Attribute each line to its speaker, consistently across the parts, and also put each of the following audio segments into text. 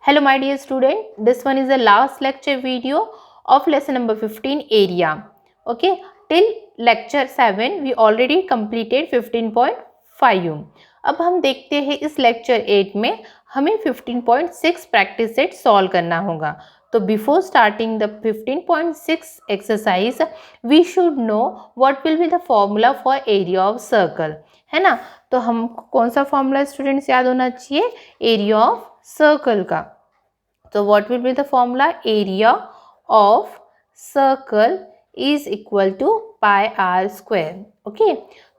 Speaker 1: Hello my dear student, this one is the last lecture video of lesson number 15 area. Okay, till lecture 7 we already completed 15.5. अब हम देखते हैं इस lecture 8 में हमें 15.6 practice set solve करना होगा. तो before starting the 15.6 exercise we should know what will be the formula for area of circle, है ना. तो हम कौन सा फॉर्मूला स्टूडेंट्स याद होना चाहिए, एरिया ऑफ सर्कल का. तो what will be the formula, area of circle is equal to pi are square. Okay,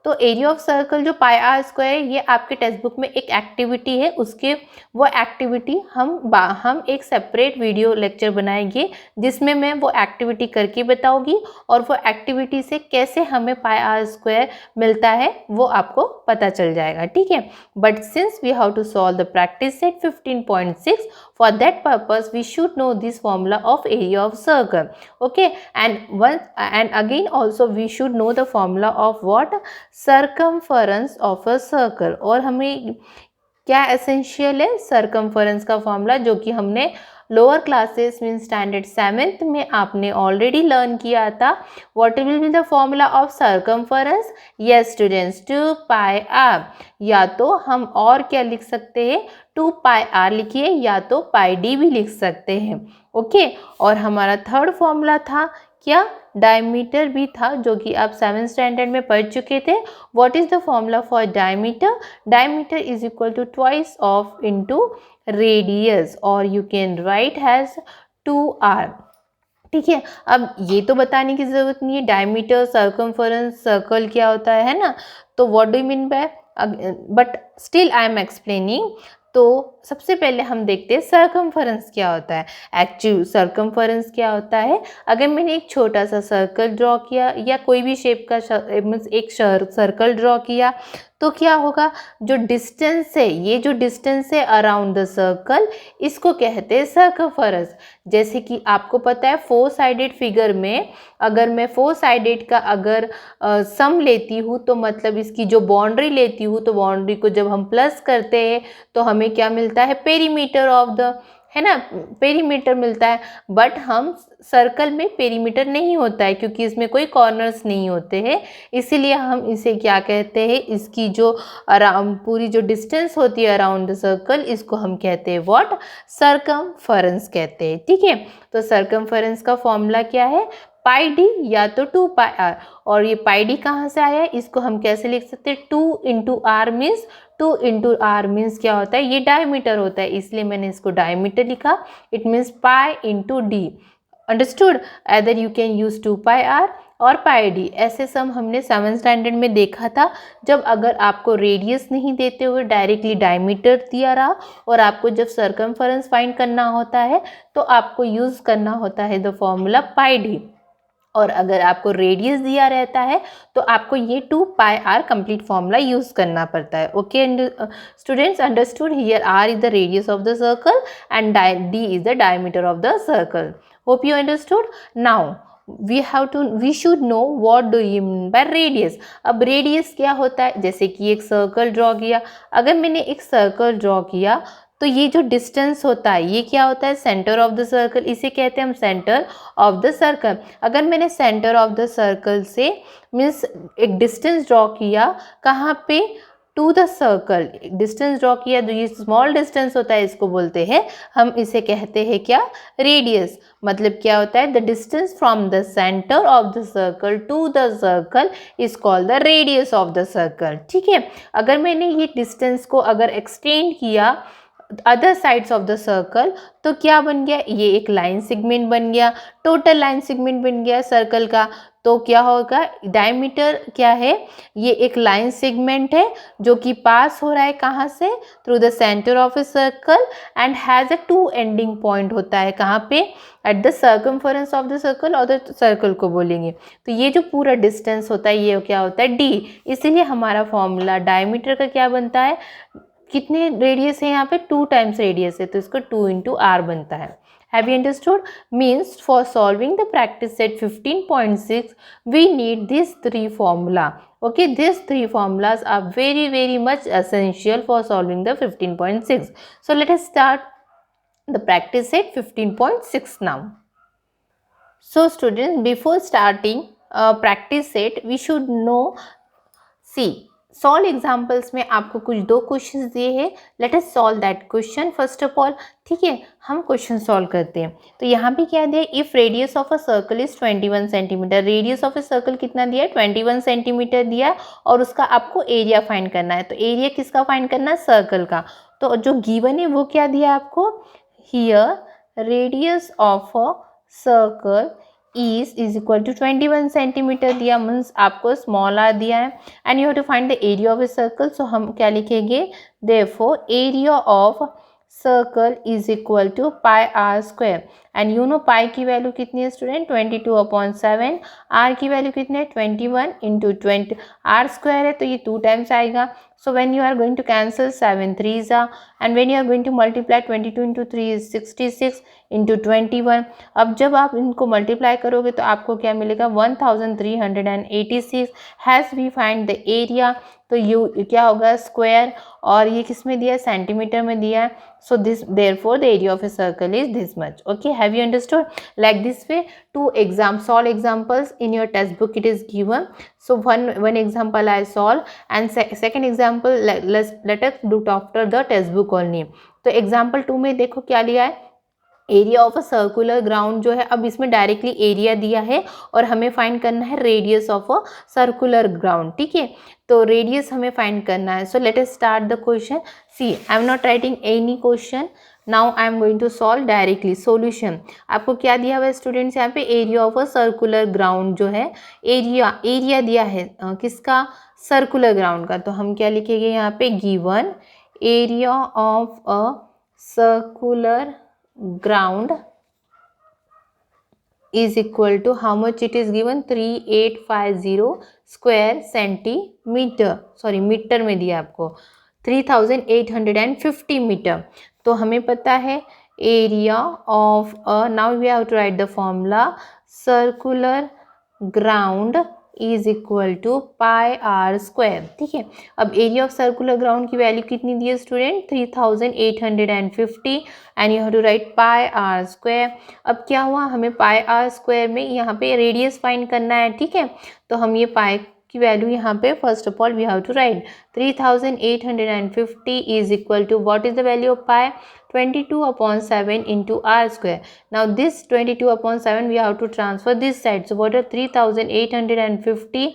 Speaker 1: तो एरिया ऑफ सर्कल जो पाई आर स्क्वायर, ये आपके टेक्स्ट बुक में एक एक्टिविटी है. उसके वो एक्टिविटी हम एक सेपरेट वीडियो लेक्चर बनाएंगे जिसमें मैं वो एक्टिविटी करके बताऊंगी और वो एक्टिविटी से कैसे हमें पाई आर स्क्वायर मिलता है वो आपको पता चल जाएगा. ठीक है, but since we have to solve the practice set 15.6, for that purpose we should know this formula of area of circle. Okay, and again also we should know the formula of what, circumference of a circle. और हमें क्या essential है, circumference का formula, जो कि हमने lower classes mean standard 7th में आपने ऑलरेडी लर्न किया था. What will be the formula of circumference? Yes students, 2 pi R. या तो हम और क्या लिख सकते हैं, 2 पाई आर लिखिए, या तो पाई डी भी लिख सकते हैं. ओके, और हमारा थर्ड फॉर्मूला था क्या, डायमीटर भी था, जो कि आप 7th स्टैंडर्ड में पढ़ चुके थे. What is the formula for diameter? Diameter is equal to twice of into radius, और you can write has 2r. ठीक है, अब ये तो बताने की जरूरत नहीं है डायमीटर, सर्कमफरेंस, सर्कल क्या होता है ना. तो what do you mean by, but still I am explaining. तो सबसे पहले हम देखते हैं सर्कमफरेंस क्या होता है. एक्चुअल सर्कमफरेंस क्या होता है, अगर मैंने एक छोटा सा सर्कल ड्रॉ किया या कोई भी शेप का एक सर्कल ड्रॉ किया, तो क्या होगा, जो डिस्टेंस है, ये जो डिस्टेंस है अराउंड द सर्कल, इसको कहते हैं सर्कमफरेंस. जैसे कि आपको पता है 4 साइडेड फिगर में अगर मैं 4 साइडेड का अगर सम लेती हूँ, तो मतलब इसकी जो बाउंड्री लेती हूँ, तो बाउंड्री को जब हम प्लस करते हैं तो हमें क्या मिलता है, पेरीमीटर ऑफ द, है ना, पेरीमीटर मिलता है. बट हम सर्कल में पेरीमीटर नहीं होता है क्योंकि इसमें कोई कॉर्नर्स नहीं होते हैं, इसीलिए हम इसे क्या कहते हैं, इसकी जो अराउंड पूरी जो डिस्टेंस होती है अराउंड द सर्कल, इसको हम कहते हैं व्हाट, सर्कमफरेंस कहते हैं. ठीक है, तो सर्कमफरेंस का फॉर्मूला क्या है, पाई डी या तो 2 पाई आर. और ये पाई डी कहाँ से आया है, इसको हम कैसे लिख सकते हैं, 2 into R means, 2 into R means क्या होता है, ये डायमीटर होता है, इसलिए मैंने इसको डायमीटर लिखा. It means pi into D. Understood? Either you can use 2 pi R और पाई डी. ऐसे सम हमने 7th स्टैंडर्ड में देखा था, जब अगर आपको रेडियस नहीं देते हुए डायरेक्टली डायमीटर दिया रहा और आपको जब सर्कमफरेंस फाइंड करना होता है तो आपको यूज करना होता है द फॉर्मूला पाई डी. और अगर आपको रेडियस दिया रहता है तो आपको ये 2 pi R complete formula use करना पड़ता है. Okay students, understood? Here R is the radius of the circle and D is the diameter of the circle. Hope you understood. Now we should know what do you mean by radius. अब radius क्या होता है, जैसे कि एक circle draw किया, अगर मैंने एक सर्कल ड्रॉ किया तो ये जो डिस्टेंस होता है ये क्या होता है, सेंटर ऑफ द सर्कल, इसे कहते हैं हम सेंटर ऑफ द सर्कल. अगर मैंने सेंटर ऑफ द सर्कल से मीन्स एक डिस्टेंस ड्रॉ किया, कहाँ पे, to the circle distance draw किया, तो ये स्मॉल डिस्टेंस होता है, इसको बोलते हैं हम, इसे कहते हैं क्या, रेडियस. मतलब क्या होता है, the distance from the centre of the circle to the circle is called the radius of the circle. ठीक है, अगर मैंने ये डिस्टेंस को अगर एक्सटेंड किया other sides of the circle, तो क्या बन गया, ये एक लाइन सेगमेंट बन गया, टोटल लाइन सेगमेंट बन गया सर्कल का. तो क्या होगा, डायमीटर क्या है, ये एक लाइन सेगमेंट है जो कि पास हो रहा है कहाँ से, through the centre of a circle and has a 2 ending point होता है कहाँ पे, at the circumference of the circle, और द सर्कल को बोलेंगे. तो ये जो पूरा डिस्टेंस होता है ये क्या होता है, डी. इसीलिए हमारा फॉर्मूला डायमीटर का क्या बनता है, कितने रेडियस है यहाँ पे, 2 टाइम्स रेडियस है, तो इसको 2 इंटू आर बनता है. Have you understood? Means for solving the practice set 15.6, we need these 3 formula. Okay, these 3 formulas are very much essential for solving the 15.6. So let us start. The practice set 15.6 now. So students, before starting practice set, we should know, see, solve examples में आपको कुछ दो questions दिए हैं. Let us solve that question first of all. ठीक है, हम question solve करते हैं. तो यहाँ पे क्या दिया, if radius of a circle is 21 centimetre. Radius of a circle कितना दिया है, 21 सेंटीमीटर दिया है, और उसका आपको एरिया फाइंड करना है. तो एरिया किसका फाइंड करना है, सर्कल का. तो जो गिवन है वो क्या दिया है आपको, here radius of a circle is equal to 21 centimetre दिया, मीन्स आपको स्मॉल आर दिया है. And you have to find the area of a circle. So हम क्या लिखेंगे, therefore area of circle is equal to pi are square. And you know pi की value कितनी है स्टूडेंट, 22/7. आर की वैल्यू कितनी है, 21 इंटू 20. आर स्क्वायर है तो ये 2 टाइम्स आएगा. So when you are going to cancel 7 3s are, and when you are going to multiply 22 into 3 is 66 into 21. अब जब आप इनको मल्टीप्लाई करोगे तो आपको क्या मिलेगा, 1386. Has we find the area, तो यू क्या होगा, स्क्वायर, और ये किस में दिया है, सेंटीमीटर में दिया है. So this therefore the area of a circle is this much. Okay, have you understood? Like this way two solve examples in your textbook it is given. So one example I solve, and second example let us do after the textbook only. तो example 2 में देखो क्या लिया है, area of a circular ground जो है. अब इसमें डायरेक्टली एरिया दिया है और हमें फाइंड करना है radius of a circular ground. ठीक है, तो रेडियस हमें फाइंड करना है. So let us start the question. See, I am not writing any question. Now I am going to solve directly. Solution आपको क्या दिया हुआ है स्टूडेंट्स, यहाँ पे area of a circular ground जो है, एरिया दिया है किसका, सर्कुलर ग्राउंड का. तो हम क्या लिखेंगे यहाँ पे, given area of a circular ground is equal to how much it is given, 3850 square centimeter, sorry metre में दिया आपको 3850 मीटर. तो हमें पता है area of now we have to write the formula, circular ground is equal to pi are square. ठीक है, अब एरिया ऑफ सर्कुलर ग्राउंड की वैल्यू कितनी दी है student, 3850, and you have to write pi are square. अब क्या हुआ, हमें पाई आर स्क्वायर में यहाँ पे रेडियस फाइंड करना है. ठीक है, तो हम ये पाई की वैल्यू यहाँ पे first of all we have to write 3850 is equal to what is the value of pi, 22/7 into r square. Now this 22/7 we have to transfer this side. So what are 3850,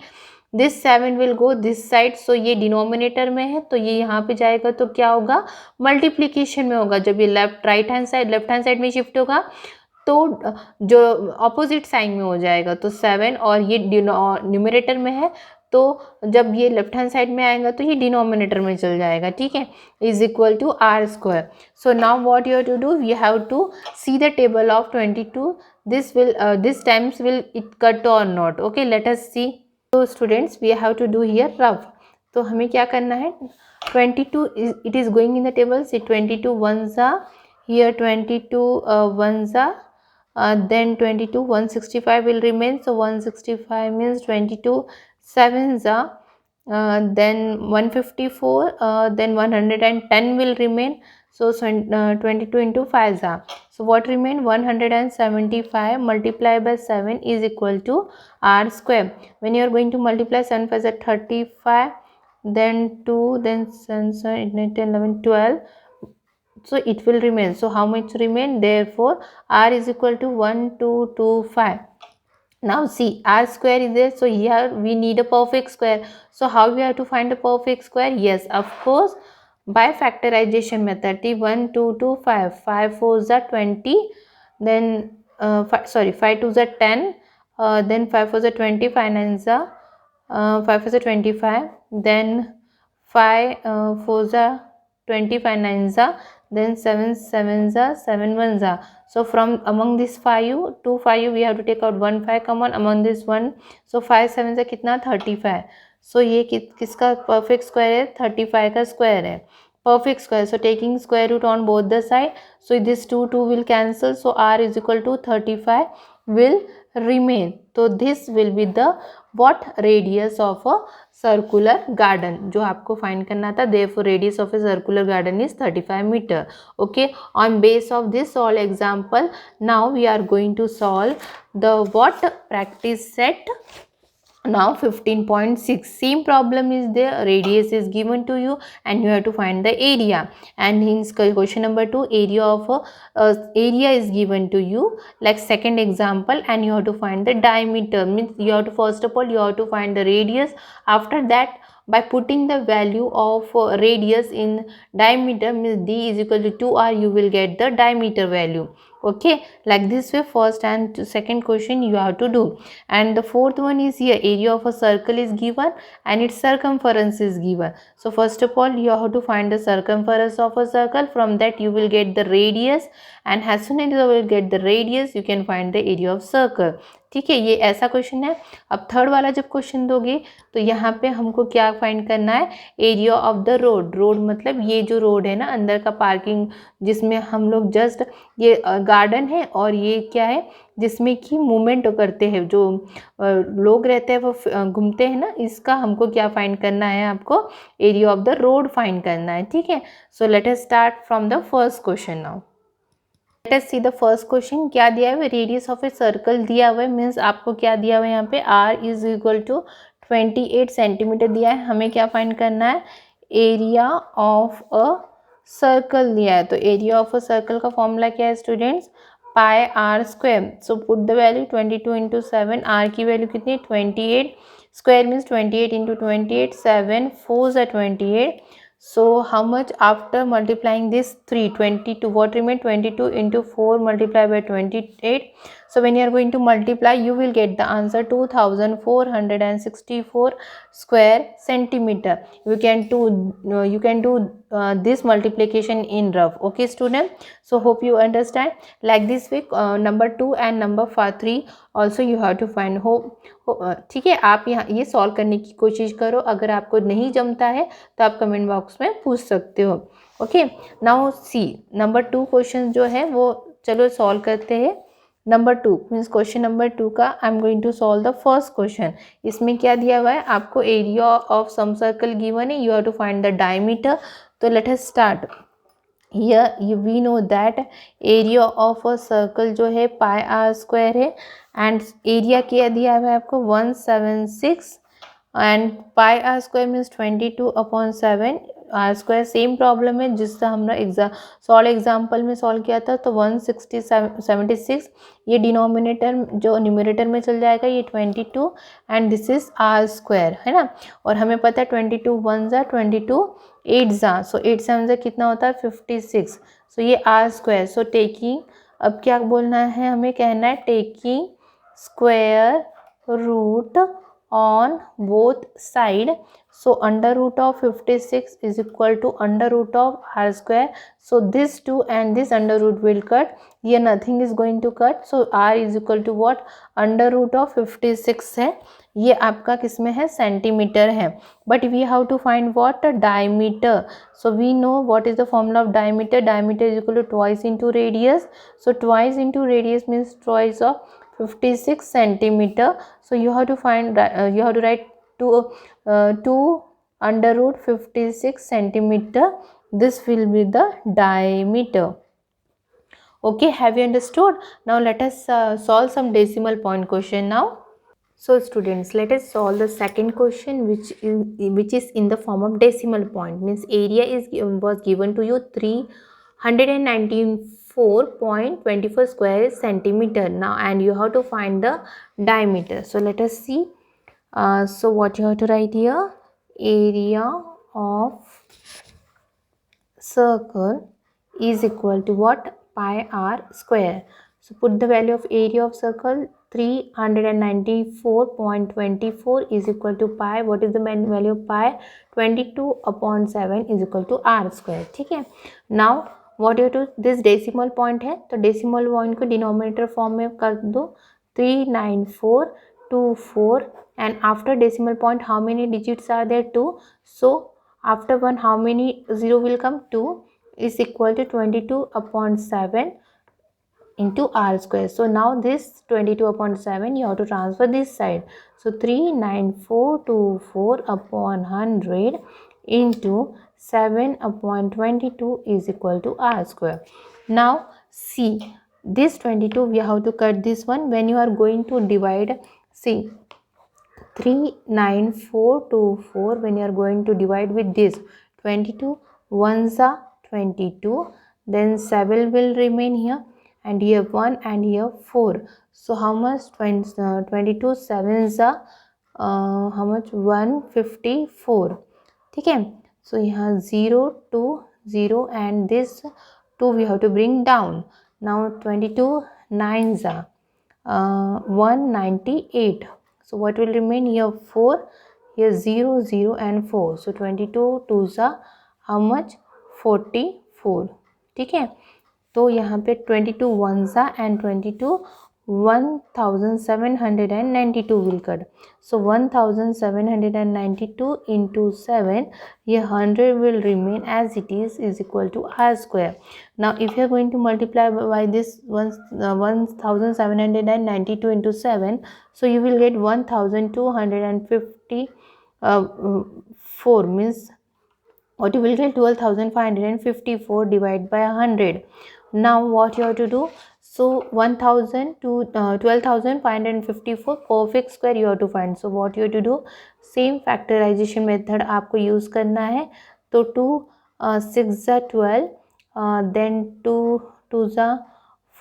Speaker 1: this 7 will go this side. So ये denominator में है तो ये यहाँ पे जाएगा तो क्या होगा, मल्टीप्लीकेशन में होगा. जब ये लेफ्ट हैंड साइड में शिफ्ट होगा तो जो ऑपोजिट साइन में हो जाएगा. तो 7 और ये न्यूमरेटर में है तो जब ये लेफ्ट हैंड साइड में आएगा तो ये डिनोमिनेटर में चल जाएगा. ठीक है, is equal to R square. So now what you have to do, we have to see the table of 22. This times will it cut or not. Okay, let us see. तो students we have to do here rough. तो हमें क्या करना है, 22 it is going in the table. See 22 ones are here, 22 ones are, then 22 165 will remain. So 165 means 22 sevens are, then 154, then 110 will remain. So 22 into 5 are, so what remain, 175 multiplied by 7 is equal to r square. When you are going to multiply 7 5 is 35, then 2, then 7 7 8 11 12, so it will remain. So how much remain, therefore r is equal to 1225. Now see, r square is there, so here we need a perfect square. So how we have to find a perfect square, yes of course by factorization method. 1 2 2 5 5 4s are 20, then 5 2s are 10, then 5 4s are 20, 5 9s are 5 4s are 25, then 5 4s are 20, 5 9s are, then 7 7s are, 7 1s are. So from among this 5 2 5 we have to take out 1 5 common among this 1. So 5 7 से कितना, 35. So ये किसका perfect square है, 35 का square है, perfect square. So taking square root on both the side, so this 2 will cancel. So r is equal to 35 will remain. So this will be the what radius of a circular garden जो आपको find करना था. Therefore radius of a circular garden is 35 meter. Okay, on base of this solve example, now we are going to solve the what practice set. Now 15.6, same problem is there, radius is given to you and you have to find the area. And in question number 2, area of area is given to you, like second example, and you have to find the diameter. Means you have to, first of all you have to find the radius. After that, by putting the value of radius in diameter, means d is equal to 2r, you will get the diameter value. Okay, like this way first and second question you have to do. And the fourth one is here, area of a circle is given and its circumference is given. So first of all you have to find the circumference of a circle. From that you will get the radius, and as soon as you will get the radius you can find the area of circle. ठीक है, ये ऐसा question है. अब third वाला जब question दोगे तो यहाँ पे हमको क्या फाइंड करना है, area of the road. Road मतलब ये जो रोड है ना, अंदर का पार्किंग जिसमें हम लोग जस्ट ये गार्डन है और ये क्या है जिसमें कि मूवमेंट करते हैं, जो लोग रहते हैं वो घूमते हैं ना, इसका हमको क्या फाइंड करना है, आपको area of the road find करना है. ठीक है, so let us start from the first question. Now let us see the first question. क्या दिया हुआ है, रेडियस ऑफ ए सर्कल दिया हुआ है. मीन्स आपको क्या दिया हुआ है यहाँ पे, r is equal to 28 centimetre दिया है. हमें क्या फाइंड करना है, एरिया ऑफ अ सर्कल दिया है. तो एरिया ऑफ अ सर्कल का फॉर्मूला क्या है students, pi are square. So put the value 22 into 7. R की वैल्यू कितनी है, 28. Square means 28 into 28, 7 4 is 28. So how much after multiplying this 3, 22, what remain, 22 into 4 multiplied by 28. So when you are going to multiply you will get the answer 2464 square centimeter. You can do this multiplication in rough. Okay student, so hope you understand. Like this way number 2 and number 3 also you have to find. ठीक है, आप यहाँ ये solve करने की कोशिश करो. अगर आपको नहीं जमता है तो आप कमेंट बॉक्स में पूछ सकते हो. Okay, now see number 2 question जो है वो चलो सॉल्व करते हैं. नंबर 2 मीन्स क्वेश्चन नंबर 2 का I am going to solve the first question. इसमें क्या दिया हुआ है, आपको area of some circle given है, you have to find the diameter. तो let us start. here we know that area of a circle जो है पाई आर स्क्वायर है, एंड एरिया क्या दिया है आपको 176, and pi are square means 22/7. R square same problem है जिससे हमने सॉल्व एग्जाम्पल में सॉल्व किया था. तो 176 ये डिनोमिनेटर जो न्यूमरेटर में चल जाएगा, ये 22 and this is R square है ना. और हमें पता है 22 1 जा 22 8 जा, सो 8 7 जा कितना होता है 56. सो ये आर स्क्वायर. सो टेकिंग, अब क्या बोलना है हमें, कहना है taking square root on both side. So under root of 56 is equal to under root of r square. So this 2 and this under root will cut. Here nothing is going to cut. So r is equal to what, under root of 56 है. ये आपका किस में है, centimetre है. But we have to find what, diameter. So we know what is the formula of diameter. Diameter is equal to twice into radius. So twice into radius means twice of 56 centimeter. So you have to find you have to write 2 under root 56 centimeter. This will be the diameter. Okay, have you understood? Now let us solve some decimal point question now. So students, let us solve the second question which is in the form of decimal point. Means area was given to you 394.24 square centimeter now, and you have to find the diameter. So let us see. So what you have to write here, area of circle is equal to what, pi r square. So put the value of area of circle 394.24 is equal to pi. What is the value of pi, 22/7 is equal to r square. ठीक है, now what you do, this decimal point है तो decimal point को denominator form में कर दो 39424, and after decimal point how many digits are there, 2. So after 1 how many 0 will come, 2 is equal to 22/7 into r square. So now this 22 upon 7 you have to transfer this side. So 39424 upon 100 into 7 upon 22 is equal to r square. Now see, this 22 we have to cut this one. When you are going to divide, see 39424, when you are going to divide with this 22 ones are 22, then 7 will remain here, and here 1 and here 4. So how much? 22 sevens are how much? 154. ठीक है. So यहाँ 0 2 0 and this 2 we have to bring down. Now 22 nines are 198. So what will remain here? 4, here 0 0 and 4. So 22 twos are how much? 44. ठीक है. तो यहाँ पे 22 ones are and 22 1792 will cut. So 1792 into 7, here 100 will remain as it is equal to r square. Now if you are going to multiply by this 1792 into 7, so you will get 1254, means what you will get 12,554 divided by 100. Now what you have to do? So 1000 to 12,554 perfect square you have to find. So what you have to do? Same factorization method आपको use करना है. तो 2 6 जा 12, then 2 2 जा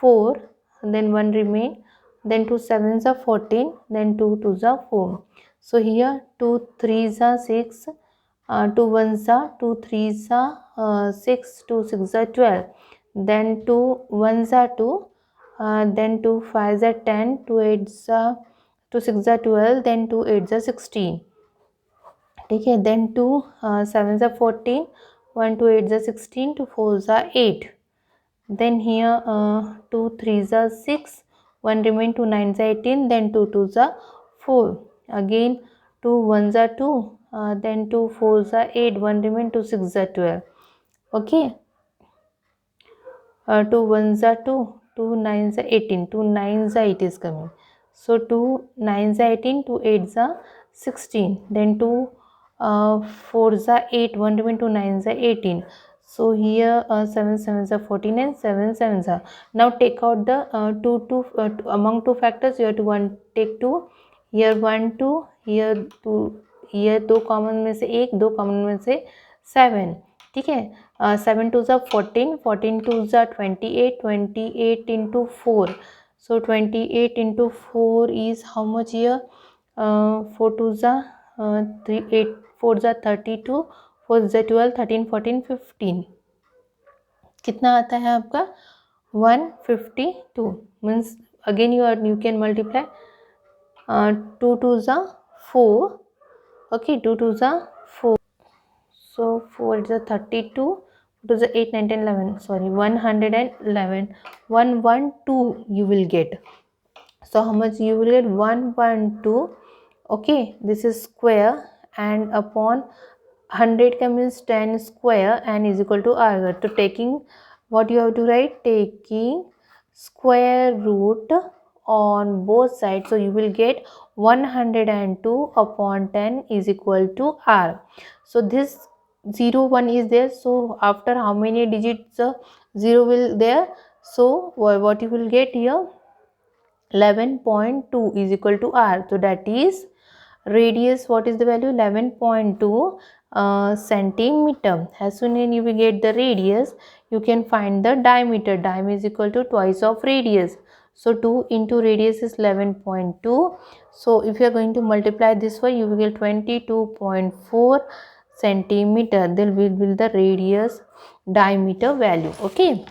Speaker 1: 4, then 1 remain, then 2 7 जा 14, then 2 2 जा 4. So here 2 3 जा 6, 2 1s are 2 3s are 6, 2 6s are 12, then 2 1s are 2, then 2 5s are 10, 2 8s are 2 6s are 12, then 2 8s are 16. ठीक है. then 2 7s are 14, 1 2 8s are 16, 2 4s are 8. Then here 2 3s are 6, 1 remain, 2 9s are 18, then 2 2s are 4. Again 2 1s are 2, then 2 4s are 8, 1 remain, 2 6s are 12. Okay. 2 1s are 2, 2 9s are 18, 2 9s are 8 is coming. So 2 9s are 18, 2 8s are 16, then 2 4s are 8, 1 remain, 2 9s are 18. So here 7 7s are 14 and 7 7s are. Now take out the 2 among two factors. You have to take 2, here 1 2, here 2, here 2 common में से 1, 2 common में से 7. ठीक है. 7 2s are 14, 14 2s are 28, 28 into 4. So 28 into 4 is how much here? 4 2s are 3, 8 4s are 32, 4s are 12, 13 14 15. कितना आता है आपका? 152. Means again you can multiply 2 2s are 4. Okay, 2 2s are 4. So 4 is a 32, 2 is a 8 9 10 11, sorry 111. 112 you will get. So how much you will get? 112. Okay, this is square, and upon 100 means 10 square and is equal to r. So taking, what you have to write? Taking square root on both sides, so you will get 102 upon 10 is equal to r. So this 0 1 is there, so after how many digits 0 will there? So what you will get here? 11.2 is equal to r. So that is radius. What is the value? 11.2 centimeter. As soon as you will get the radius, you can find the diameter. Diameter is equal to twice of radius. So 2 into radius is 11.2. So if you are going to multiply this way, you will get 22.4 centimeter. There will be the radius diameter value. Okay.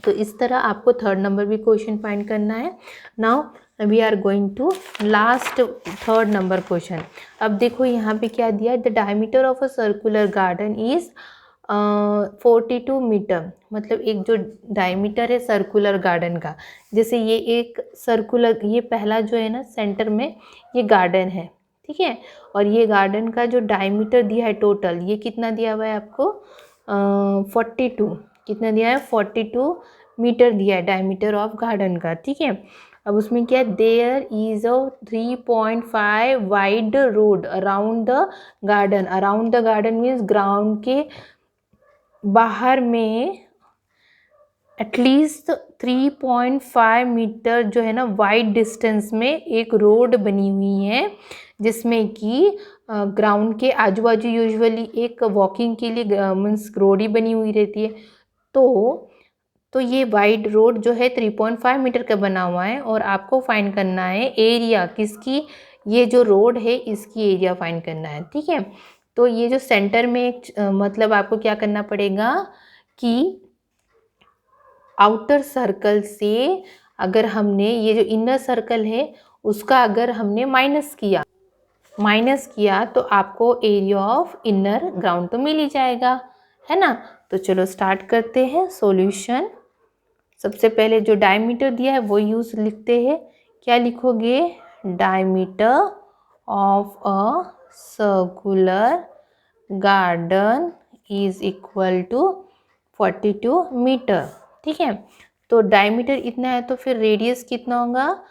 Speaker 1: तो इस तरह आपको third number भी question find करना है. Now we are going to last third number question. अब देखो यहाँ पे क्या दिया है. The diameter of a circular garden is 42 metre. मतलब एक जो डायमीटर है सर्कुलर गार्डन का, जैसे ये एक सर्कुलर, ये पहला जो है ना सेंटर में ये गार्डन है. ठीक है. और ये गार्डन का जो डायमीटर दिया है टोटल, ये कितना दिया हुआ है आपको? 42. कितना दिया है? 42 मीटर दिया है डायमीटर ऑफ गार्डन का, ठीक है। अब उसमें क्या है, there is a 3.5 wide road around the garden. Around the garden means ground के बाहर में एटलीस्ट 3.5 मीटर जो है ना वाइड डिस्टेंस में एक रोड बनी हुई है, जिसमें कि ग्राउंड के आजू बाजू यूजुअली एक वॉकिंग के लिए मीन्स रोड ही बनी हुई रहती है। तो ये वाइड रोड जो है 3.5 मीटर का बना हुआ है, और आपको फाइंड करना है एरिया किसकी, ये जो रोड है इसकी एरिया फाइंड करना है, ठीक है। तो ये जो सेंटर में मतलब आपको क्या करना पड़ेगा कि आउटर सर्कल से अगर हमने ये जो इनर सर्कल है उसका अगर हमने माइनस किया तो आपको एरिया ऑफ इनर ग्राउंड तो मिल ही जाएगा, है ना। तो चलो स्टार्ट करते हैं सॉल्यूशन। सबसे पहले जो डायमीटर दिया है वो यूज लिखते हैं। क्या लिखोगे, diameter of a circular garden is equal to 42 metre, ठीक है। तो डायमीटर इतना है तो फिर रेडियस कितना होगा,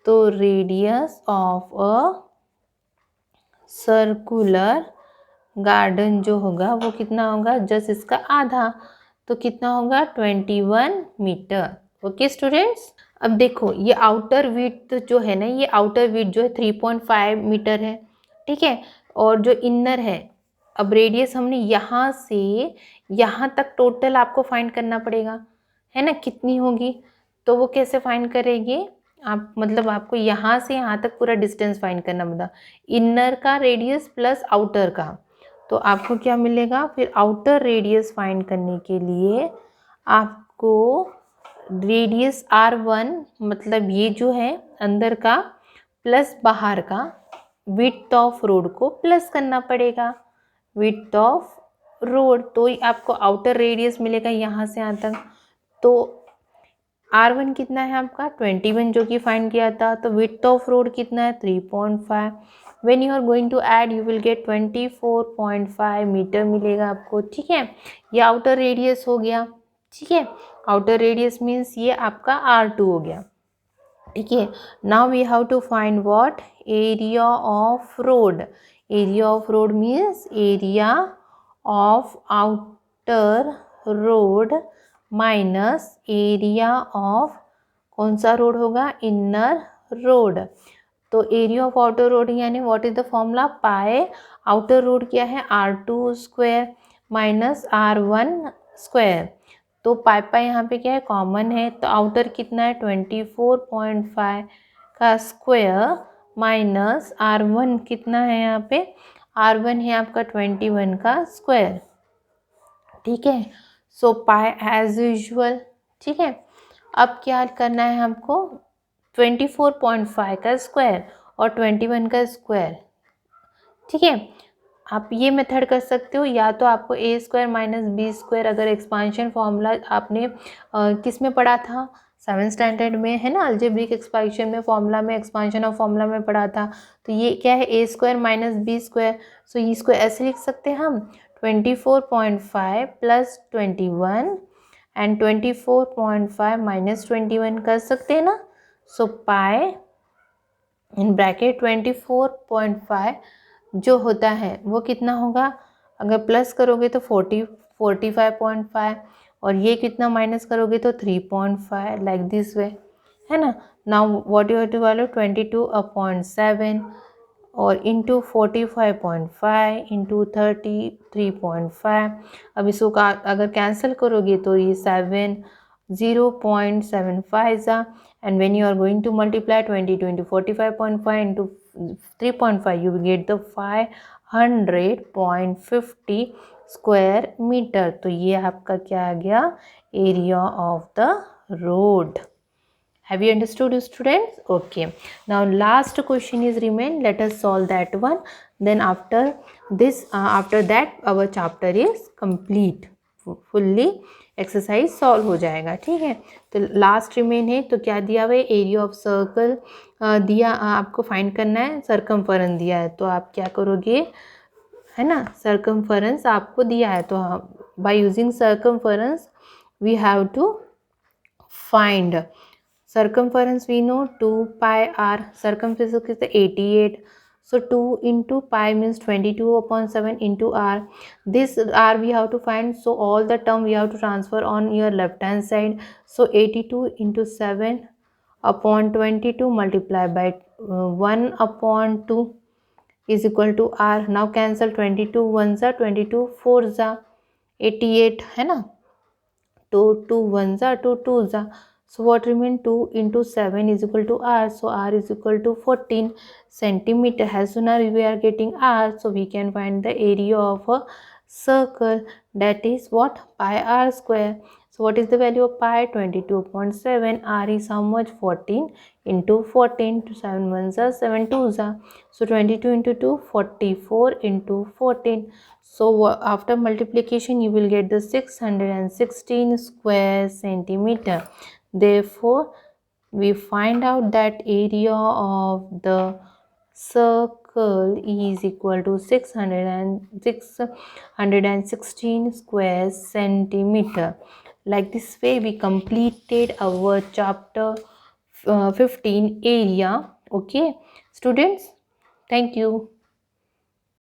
Speaker 1: तो radius of a circular garden जो होगा वो कितना होगा, जस्ट इसका आधा, तो कितना होगा 21 मीटर। ओके स्टूडेंट्स, अब देखो ये आउटर विड्थ जो है ना, ये आउटर विड्थ जो है 3.5 मीटर है, ठीक है। और जो इनर है, अब रेडियस हमने यहाँ से यहाँ तक टोटल आपको फाइंड करना पड़ेगा, है ना, कितनी होगी। तो वो कैसे फाइंड करेंगे आप, मतलब आपको यहाँ से यहाँ तक पूरा डिस्टेंस फाइंड करना पड़ेगा, इनर का रेडियस प्लस आउटर का। तो आपको क्या मिलेगा फिर, आउटर रेडियस फाइंड करने के लिए आपको रेडियस R1 मतलब ये जो है अंदर का प्लस बाहर का विड्थ ऑफ रोड को प्लस करना पड़ेगा, विड्थ ऑफ रोड। तो आपको आउटर रेडियस मिलेगा यहाँ से यहाँ तक। तो R1 कितना है आपका 21 जो कि फाइंड किया था, तो विड्थ ऑफ रोड कितना है 3.5। When you are going to add you will get 24.5 metre मिलेगा आपको, ठीक है। ये आउटर रेडियस हो गया, ठीक है। आउटर रेडियस मीन्स ये आपका R2 हो गया, ठीक है। Now we have to find what, area of road. Area of road means area of outer road minus area of कौन सा रोड होगा, इनर रोड। तो एरिया ऑफ आउटर रोड यानी what is the formula, pi outer road क्या है R2 square minus R1 square. तो पाई पाई यहाँ पे क्या है कॉमन है, तो आउटर कितना है 24.5 का स्क्वायर माइनस R1 कितना है यहाँ पे, R1 है आपका 21 का स्क्वायर, ठीक है। सो पाई एज यूजुअल, ठीक है। अब क्या करना है हमको, 24.5 का स्क्वायर और 21 का स्क्वायर, ठीक है। आप ये मेथड कर सकते हो, या तो आपको ए स्क्वायर माइनस बी स्क्वायर, अगर एक्सपांशन फॉर्मूला आपने किस में पढ़ा था 7th स्टैंडर्ड में, है ना, अलजेब्रिक एक्सपांशन में फॉर्मूला में, एक्सपांशन ऑफ फॉर्मूला में पढ़ा था। तो ये क्या है ए स्क्वायर माइनस बी स्क्वायर। सो इसको ऐसे लिख सकते हैं हम 24.5 प्लस 21 एंड 24.5 माइनस 21 कर सकते हैं ना। सो पाई इन ब्रैकेट 24.5 जो होता है वो कितना होगा, अगर प्लस करोगे तो 45.5 और ये कितना माइनस करोगे तो 3.5, लाइक दिस वे, है ना। Now what you have to value 22/7 और इंटू 45.5 इंटू 33.5। अब इसको अगर कैंसिल करोगे तो ये 0.75 and when you are going to multiply 22 into 45.5 into 3.5 you will get the 500.50 square metre. तो ये आपका क्या आ गया, area of the road. Have you understood, students? Okay. Now last question is remain. Let us solve that one. Then after this, after that our chapter is complete. Fully exercise solve हो जाएगा, ठीक है। तो last remain है, तो क्या दिया हुआ है, एरिया ऑफ सर्कल दिया, आपको फाइंड करना है, सरकमफेरेंस दिया है। तो आप क्या करोगे, है ना, सरकमफेरेंस आपको दिया है, तो by using circumference we have to find circumference. We know 2 pi r, circumference is the 88. So 2 into pi means 22/7 into r. This r we have to find, so all the term we have to transfer on your left hand side. So 82 into 7/22 multiplied by 1/2 is equal to r. Now cancel 22 ones are 22 fours are 88 है ना, तो 2 ones are 2 twos are, so what remain 2 into 7 is equal to r. So r is equal to 14 centimeter. As soon as we are getting r, so we can find the area of a circle, that is what, pi r square. So what is the value of pi? 22.7. R is how much? 14 into 14. 7 ones are 7 twos are, so 22 into 2 44 into 14. So after multiplication you will get the 616 square centimeter. Therefore we find out that area of the circle is equal to 616 square centimeter. Like this way we completed our chapter 15 area. Okay students, thank you.